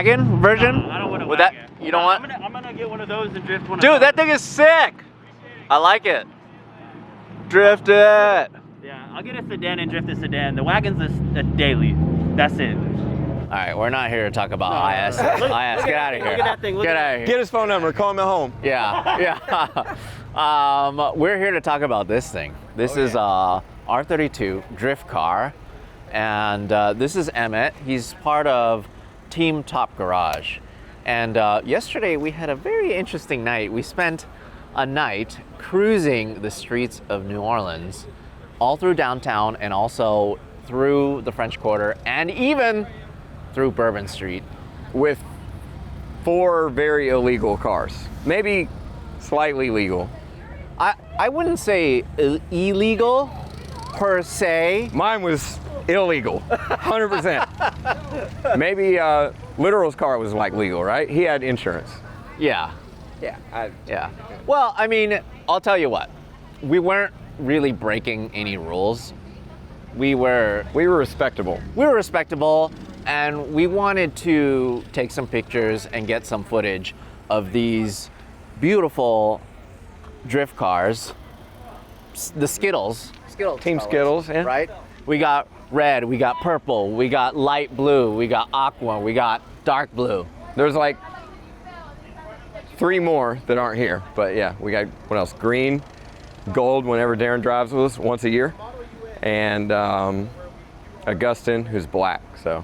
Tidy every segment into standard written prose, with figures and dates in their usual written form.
wagon version? I don't want a Would wagon. That, you don't want? I'm gonna get one of those and drift one. Dude, that thing is sick. I like it. Drift it. Yeah, I'll get a sedan and drift a sedan. The wagon's a daily. That's it. All right, we're not here to talk about IS. Look Get out of here. Look at that thing. Get out of here. Get his phone number. Call him at home. Yeah, yeah. We're here to talk about this thing. This is a R32 drift car, and this is Emmett. He's part of Team Top Garage. And yesterday we had a very interesting night. We spent a night cruising the streets of New Orleans, all through downtown and also through the French Quarter and even through Bourbon Street. With 4 very illegal cars. Maybe slightly legal. I wouldn't say illegal per se. Mine was illegal, 100%. Maybe Literal's car was like legal, right? He had insurance. Yeah. Yeah. Yeah. Well, I mean, I'll tell you what. We weren't really breaking any rules. We were respectable. We were respectable, and we wanted to take some pictures and get some footage of these beautiful drift cars. The Skittles. Team Skittles, yeah. Right? We got red, we got purple, we got light blue, we got aqua, we got dark blue. There's like 3 more that aren't here, but yeah, we got, what else? Green, gold whenever Darren drives with us once a year, and Augustin, who's black, so.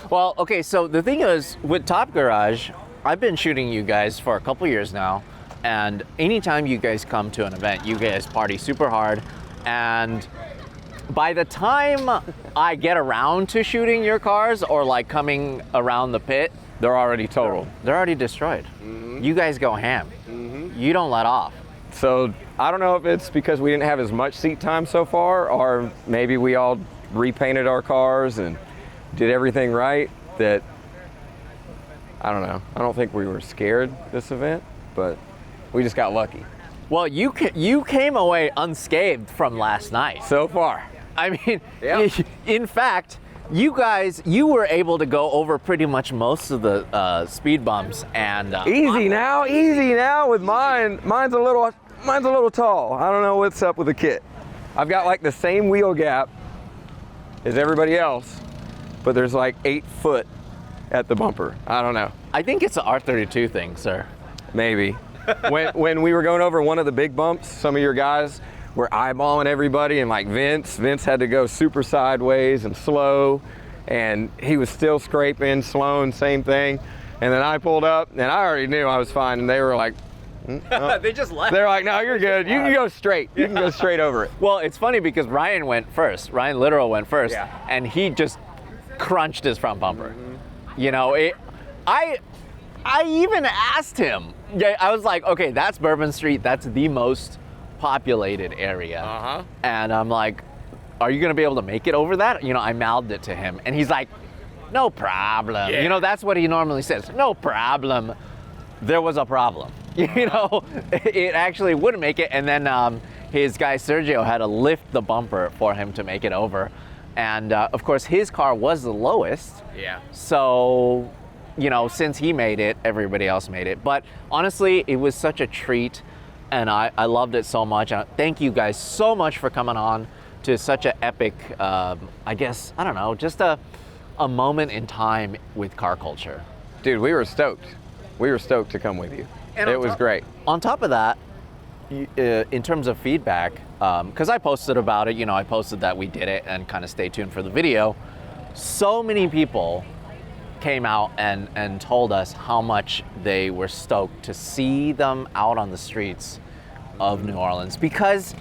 Well, okay, so the thing is, with Top Garage, I've been shooting you guys for a couple years now, and anytime you guys come to an event, you guys party super hard, and by the time I get around to shooting your cars or like coming around the pit, They're already totaled. they're already destroyed. You guys go ham. You don't let off. So I don't know if it's because we didn't have as much seat time so far, or maybe we all repainted our cars and did everything right, that I don't know. I don't think we were scared this event, but we just got lucky. Well, you came away unscathed from last night. So far. I mean, Yeah. in fact, you were able to go over pretty much most of the speed bumps and Easy now with mine. Mine's a little tall. I don't know what's up with the kit. I've got like the same wheel gap as everybody else, but there's like 8 foot at the bumper. I don't know. I think it's an R32 thing, sir. Maybe. when we were going over one of the big bumps, some of your guys were eyeballing everybody, and like Vince had to go super sideways and slow, and he was still scraping, slowing, same thing. And then I pulled up, and I already knew I was fine, and they were like, no. They just left. They're like, no, you're good. You can go straight. You can go straight over it. Well, it's funny because Ryan went first. Ryan Literal went first, Yeah. and he just crunched his front bumper. You know, I even asked him. Yeah, I was like, okay, that's Bourbon Street. That's the most populated area. And I'm like, are you gonna be able to make it over that? You know, I mouthed it to him, and he's like, no problem. Yeah. You know, that's what he normally says. No problem. There was a problem. You know, it actually wouldn't make it, and then his guy Sergio had to lift the bumper for him to make it over. And of course, his car was the lowest. Yeah. So, you know, since he made it, everybody else made it. But honestly, it was such a treat, and I loved it so much. And thank you guys so much for coming on to such an epic, I guess, I don't know, just a moment in time with car culture. Dude, we were stoked. We were stoked to come with you. And it was great. On top of that, in terms of feedback, because I posted about it, you know, I posted that we did it and kind of stay tuned for the video. So many people came out and told us how much they were stoked to see them out on the streets of New Orleans, because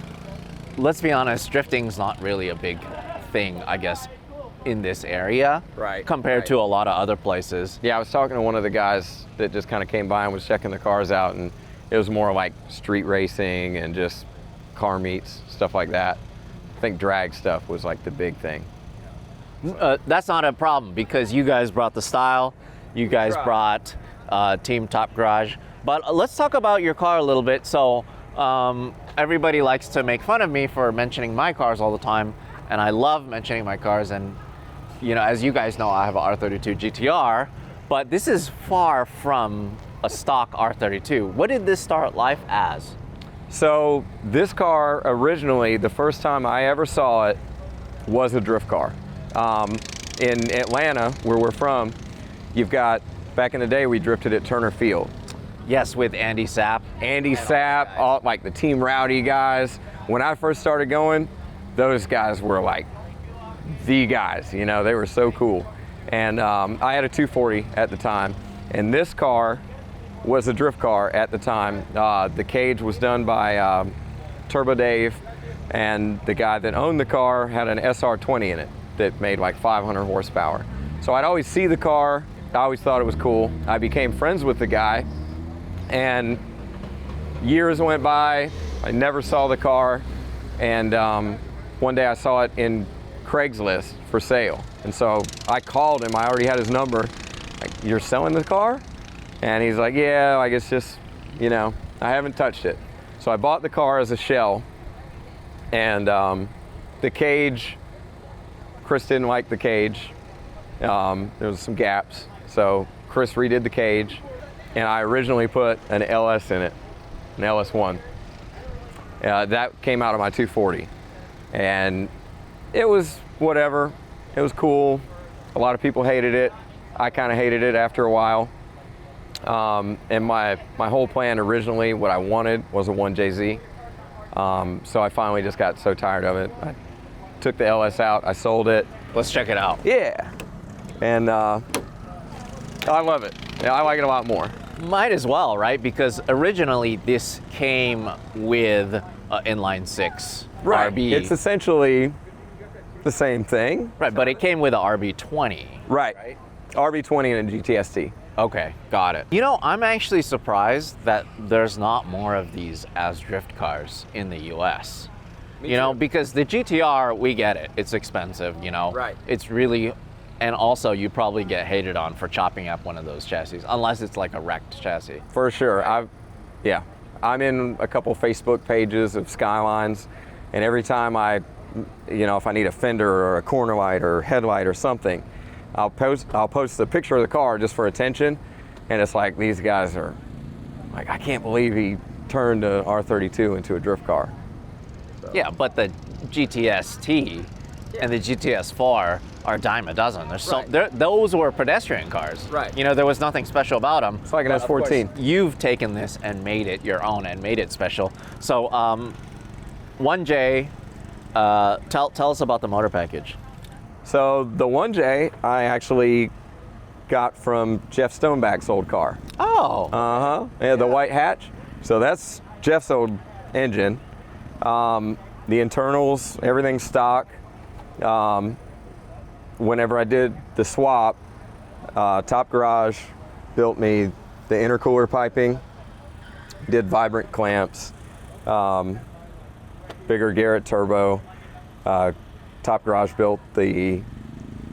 let's be honest, drifting's not really a big thing, I guess, in this area, Right, compared right. to a lot of other places. Yeah, I was talking to one of the guys that just kind of came by and was checking the cars out, and it was more like street racing and just car meets, stuff like that. I think drag stuff was like the big thing. That's not a problem, because you guys brought the style, you guys brought Team Top Garage. But let's talk about your car a little bit. So everybody likes to make fun of me for mentioning my cars all the time, and I love mentioning my cars. And you know, as you guys know, I have a R32 GTR, but this is far from a stock R32. What did this start life as? So this car originally, the first time I ever saw it was a drift car. In Atlanta, where we're from, you've got, back in the day, we drifted at Turner Field. Yes, with Andy Sapp. Andy Sapp, all, like the Team Rowdy guys. When I first started going, those guys were like the guys, you know, they were so cool. And I had a 240 at the time, and this car was a drift car at the time. The cage was done by Turbo Dave, and the guy that owned the car had an SR20 in it that made like 500 horsepower. So I'd always see the car, I always thought it was cool. I became friends with the guy, and years went by, I never saw the car, and one day I saw it in Craigslist for sale. And so I called him, I already had his number, like, you're selling the car? And he's like, yeah, I guess just, you know, I haven't touched it. So I bought the car as a shell, and the cage, Chris didn't like the cage. There was some gaps. So Chris redid the cage, and I originally put an LS in it, an LS1. That came out of my 240. And it was whatever, it was cool. A lot of people hated it. I kind of hated it after a while. And my whole plan originally, what I wanted was a 1JZ. So I finally just got so tired of it. I took the LS out, I sold it. Let's check it out. Yeah. And I love it. Yeah, I like it a lot more. Might as well, right? Because originally this came with an inline six RB. It's essentially the same thing. Right, but it came with an RB20. Right. RB20 and a GTST. Okay, got it. You know, I'm actually surprised that there's not more of these as drift cars in the US. You know, because the GTR, we get it. It's expensive, you know. Right. It's really, and also you probably get hated on for chopping up one of those chassis, unless it's like a wrecked chassis. For sure. I'm in a couple Facebook pages of Skylines, and every time if I need a fender or a corner light or headlight or something, I'll post a picture of the car just for attention, and it's like, these guys are like, I can't believe he turned an R32 into a drift car. So. Yeah, but the GTS-T and the GTS-4 are a dime a dozen. Those were pedestrian cars. Right. You know, there was nothing special about them. It's like an S14. You've taken this and made it your own and made it special. So, 1J, tell us about the motor package. So the 1J I actually got from Jeff Stoneback's old car. Oh. Yeah, the white hatch. So that's Jeff's old engine. The internals, everything's stock. Whenever I did the swap, Top Garage built me the intercooler piping, did vibrant clamps, bigger Garrett turbo. Top Garage built the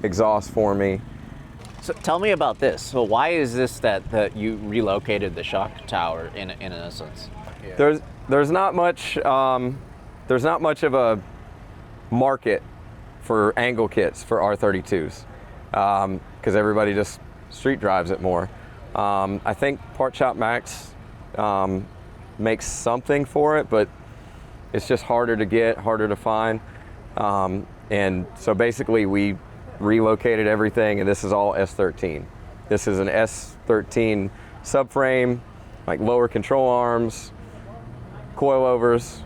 exhaust for me. So tell me about this. So why is this that you relocated the shock tower in essence? Yeah. There's not much of a market for angle kits for R32s because everybody just street drives it more. I think Part Shop Max makes something for it, but it's just harder to get, harder to find. And so basically we relocated everything, and this is all S13. This is an S13 subframe, like lower control arms, coilovers,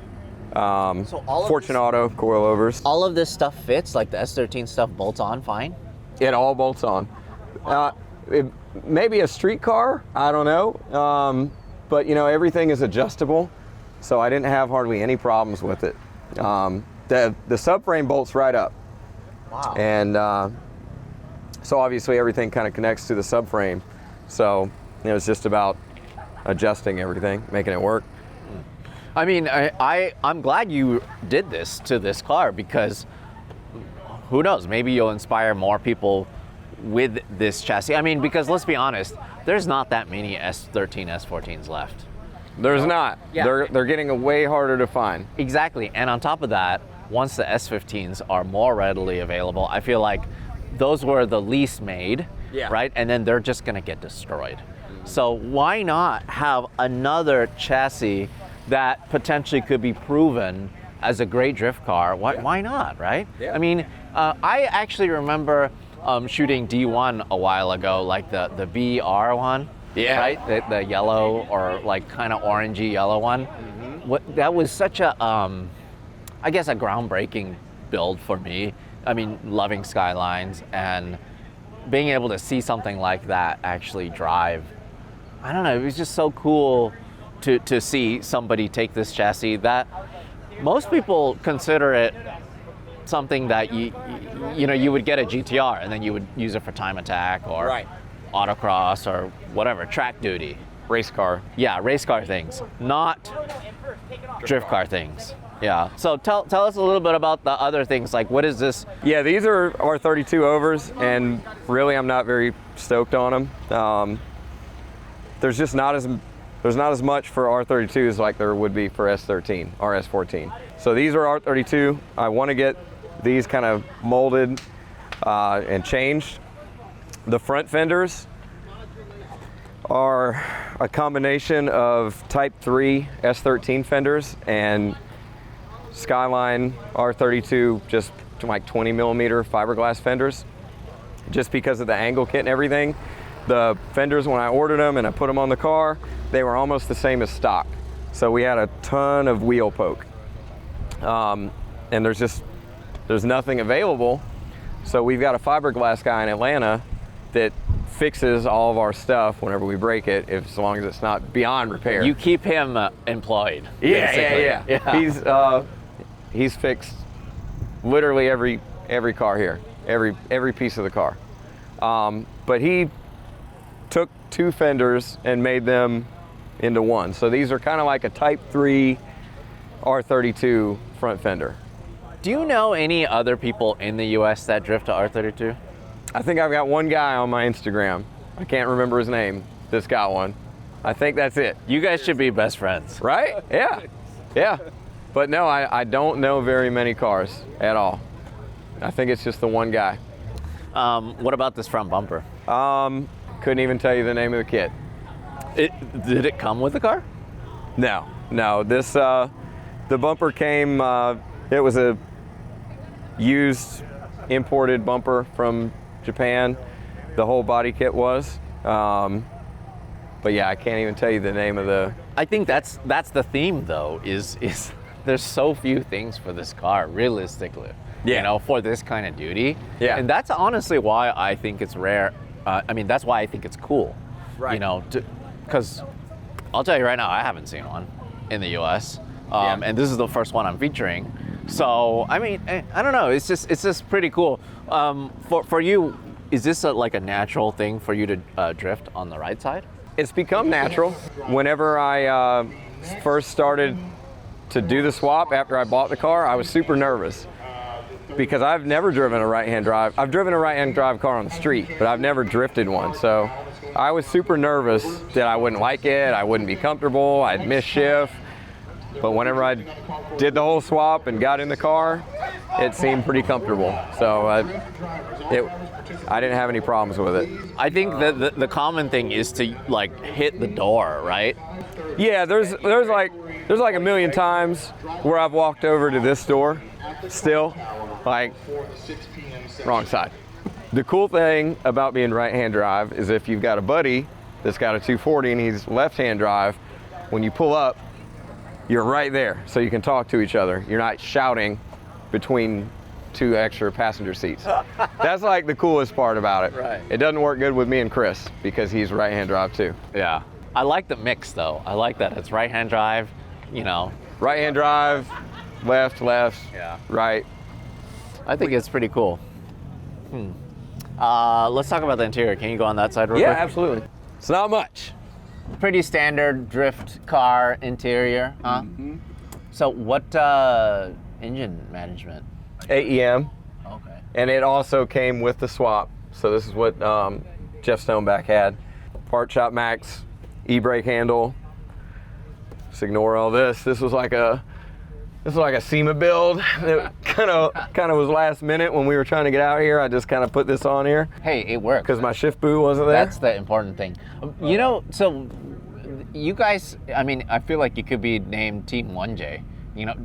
Fortunato coilovers. All of this stuff fits, like the S13 stuff bolts on fine? It all bolts on. Maybe a street car, I don't know. But you know, everything is adjustable, so I didn't have hardly any problems with it. The subframe bolts right up. Wow. And so obviously everything kind of connects to the subframe. So it's just about adjusting everything, making it work. I mean, I'm glad you did this to this car, because who knows, maybe you'll inspire more people with this chassis. I mean, because let's be honest, there's not that many S13, S14s left. There's not. Yeah. They're getting way harder to find. Exactly. And on top of that, once the S15s are more readily available, I feel like those were the least made, Yeah. right? And then they're just gonna get destroyed. So why not have another chassis that potentially could be proven as a great drift car? Why not, right? Yeah. I mean, I actually remember shooting D1 a while ago, like the BR one, Yeah. right? The yellow or like kind of orangey yellow one. That was such a, I guess, a groundbreaking build for me. I mean, loving Skylines and being able to see something like that actually drive. I don't know, it was just so cool to see somebody take this chassis that most people consider it something that you would get a GTR and then you would use it for time attack or Right. autocross or whatever, track duty. Race car. Yeah, race car things, not drift car things. Yeah. So tell us a little bit about the other things. Like, what is this? Yeah, these are R32 overs, and really I'm not very stoked on them. There's just not as much for R32s like there would be for S13 or S14. So these are R32. I want to get these kind of molded and changed. The front fenders are a combination of Type 3 S13 fenders and Skyline R32, just like 20 millimeter fiberglass fenders, just because of the angle kit and everything. The fenders, when I ordered them and I put them on the car, they were almost the same as stock. So we had a ton of wheel poke. And there's nothing available. So we've got a fiberglass guy in Atlanta that fixes all of our stuff whenever we break it, as long as it's not beyond repair. You keep him employed. Yeah. Yeah. He's fixed literally every car here, every piece of the car. But he took two fenders and made them into one. So these are kind of like a Type 3 R32 front fender. Do you know any other people in the U.S. that drift to R32? I think I've got one guy on my Instagram. I can't remember his name. That's got one. I think that's it. You guys should be best friends. Right? Yeah. But no, I don't know very many cars at all. I think it's just the one guy. What about this front bumper? Couldn't even tell you the name of the kit. Did it come with the car? No. This the bumper came. It was a used, imported bumper from Japan. The whole body kit was. But yeah, I can't even tell you the name of the. I think that's the theme though. Is there's so few things for this car realistically. Yeah. You know, for this kind of duty. Yeah. And that's honestly why I think it's rare. That's why I think it's cool. Right. You know, because I'll tell you right now, I haven't seen one in the U.S. And this is the first one I'm featuring. So I don't know. It's just pretty cool. For you, is this like a natural thing for you to drift on the right side? It's become natural. Whenever I first started to do the swap after I bought the car, I was super nervous because I've never driven a right-hand drive. I've driven a right-hand drive car on the street, but I've never drifted one. So I was super nervous that I wouldn't like it, I wouldn't be comfortable, I'd miss shift. But whenever I did the whole swap and got in the car, it seemed pretty comfortable. So I didn't have any problems with it. I think that the common thing is to like hit the door, right? Yeah, there's like a million times where I've walked over to this door, still, like, wrong side. The cool thing about being right-hand drive is if you've got a buddy that's got a 240 and he's left-hand drive, when you pull up, you're right there, so you can talk to each other. You're not shouting between two extra passenger seats. That's like the coolest part about it. Right. It doesn't work good with me and Chris because he's right-hand drive too. Yeah. I like the mix though. I like that it's right-hand drive, you know. Right-hand drive, left, Yeah. right. I think it's pretty cool. Let's talk about the interior. Can you go on that side real quick? Absolutely. It's not much. Pretty standard drift car interior, huh? Mm-hmm. So what engine management? AEM, Okay. and it also came with the swap. So this is what Jeff Stoneback had. Part Shop Max, e-brake handle. Just ignore all this. This was like a SEMA build. It kind of was last minute when we were trying to get out here. I just kind of put this on here Hey, it works. because my shift boot wasn't there. That's the important thing. You know, so you guys, I mean, I feel like you could be named Team 1J. You know,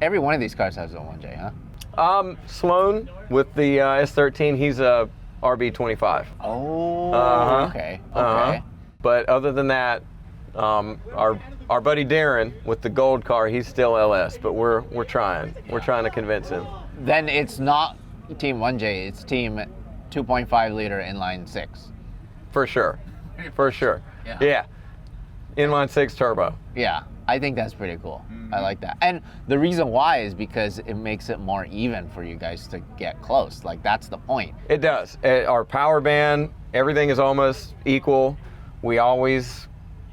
every one of these cars has a 1J, huh? Sloan with the S13, he's a RB25. Oh, Uh-huh. okay. But other than that, our buddy Darren with the gold car, he's still LS. But we're trying. We're trying to convince him. Then it's not Team 1J, it's Team 2.5 liter inline 6. For sure. For sure. Yeah. Inline 6 turbo. Yeah, I think that's pretty cool. I like that. And the reason why is because it makes it more even for you guys to get close. Like, that's the point. It does. Our power band, everything is almost equal. We always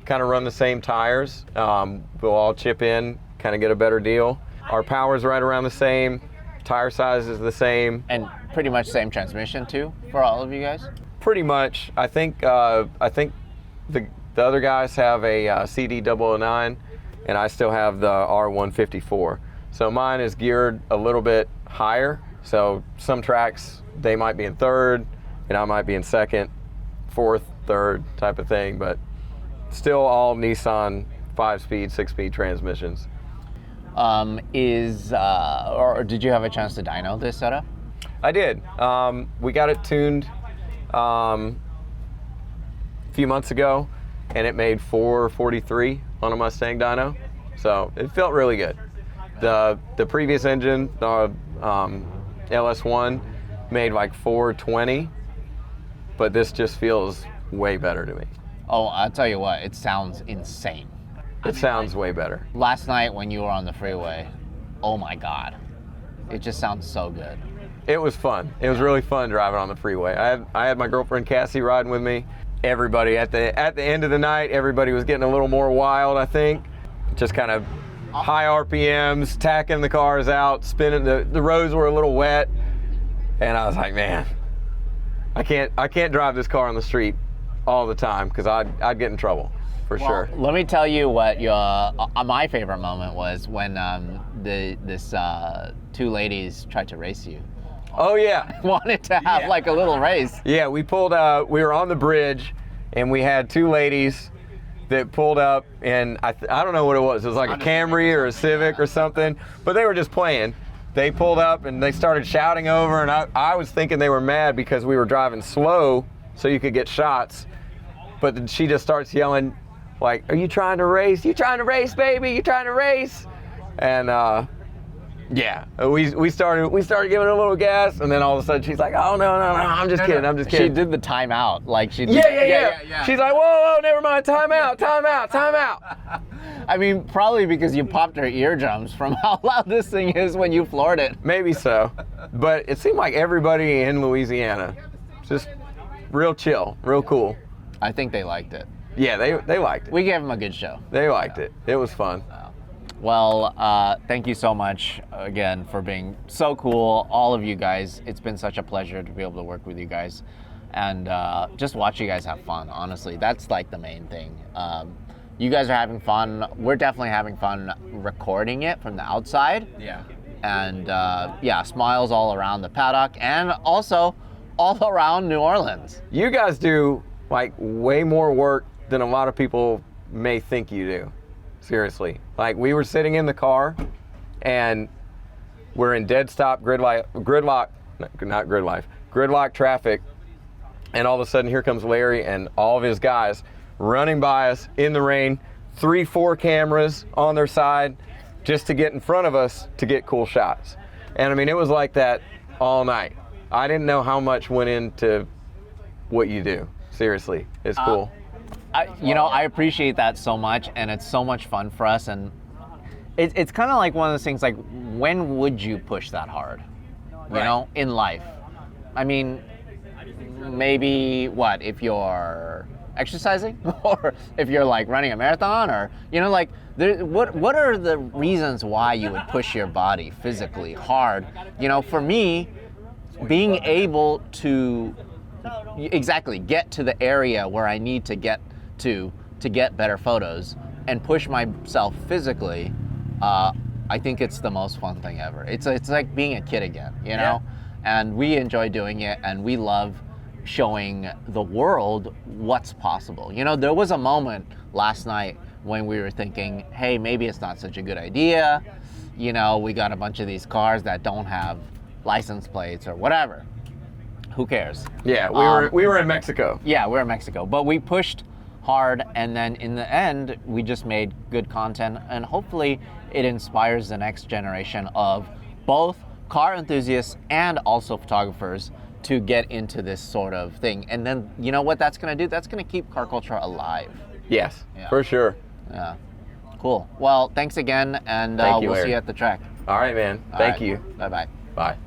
kind of run the same tires. We'll all chip in, kind of get a better deal. Our power's right around the same. Tire size is the same. And pretty much same transmission too for all of you guys? Pretty much. I think the other guys have a CD 009, and I still have the R154. So mine is geared a little bit higher. So some tracks, they might be in third, and I might be in second, fourth, third type of thing, but still all Nissan 5-speed, 6-speed transmissions. Or did you have a chance to dyno this setup? I did. We got it tuned a few months ago, and it made 443 on a Mustang dyno, so it felt really good. The previous engine, the LS1, made like 420, but this just feels way better to me. Oh, I'll tell you what, it sounds insane. It sounds way better. Last night when you were on the freeway, oh my God, it just sounds so good. It was fun. It was really fun driving on the freeway. I had my girlfriend Cassie riding with me. Everybody at the end of the night, everybody was getting a little more wild, I think. Just kind of high RPMs, tacking the cars out, spinning. The roads were a little wet, and I was like, man, I can't drive this car on the street all the time because I'd get in trouble for sure. Let me tell you what my favorite moment was when this two ladies tried to race you. Oh yeah. Wanted to have like a little race. Yeah, we were on the bridge, and we had two ladies that pulled up, and I don't know what it was. It was like a Camry or a Civic or something, but they were just playing. They pulled up and they started shouting over, and I was thinking they were mad because we were driving slow so you could get shots. But then she just starts yelling, like, "Are you trying to race? You trying to race, baby? You trying to race?" And yeah, we started giving her a little gas, and then all of a sudden she's like, "Oh no, I'm just kidding. She did the timeout, like she did. Yeah. She's like, whoa, never mind, time out. I mean, probably because you popped her eardrums from how loud this thing is when you floored it. Maybe so, but it seemed like everybody in Louisiana, just real chill, real cool. I think they liked it. Yeah, they liked it. We gave them a good show. They liked it. It was fun. Well, thank you so much again for being so cool, all of you guys. It's been such a pleasure to be able to work with you guys and just watch you guys have fun, honestly. That's like the main thing. You guys are having fun. We're definitely having fun recording it from the outside. Yeah. And yeah, smiles all around the paddock and also all around New Orleans. You guys do like way more work than a lot of people may think you do. Seriously. Like, we were sitting in the car and we're in dead stop gridlock traffic, and all of a sudden here comes Larry and all of his guys running by us in the rain, 3-4 cameras on their side just to get in front of us to get cool shots. And I mean, it was like that all night. I didn't know how much went into what you do. Seriously, it's cool. I appreciate that so much, and it's so much fun for us. And it's kind of like one of those things, like, when would you push that hard, you know, in life? I mean, maybe what, if you're exercising or if you're like running a marathon, or, you know, like, what are the reasons why you would push your body physically hard? You know, for me, being able to exactly get to the area where I need to get to get better photos and push myself physically, I think it's the most fun thing ever. It's like being a kid again, you know? And we enjoy doing it, and we love showing the world what's possible. You know, there was a moment last night when we were thinking, hey, maybe it's not such a good idea. You know, we got a bunch of these cars that don't have license plates or whatever. Who cares? Yeah, we were in Mexico. Yeah, we're in Mexico, but we pushed hard, and then in the end, we just made good content, and hopefully it inspires the next generation of both car enthusiasts and also photographers to get into this sort of thing. And then, you know what that's going to do? That's going to keep car culture alive. Yes, Yeah. for sure. Yeah. Cool. Well, thanks again, and Thank you, we'll Larry. see you at the track. All right, man. Thank you. Bye-bye. Bye.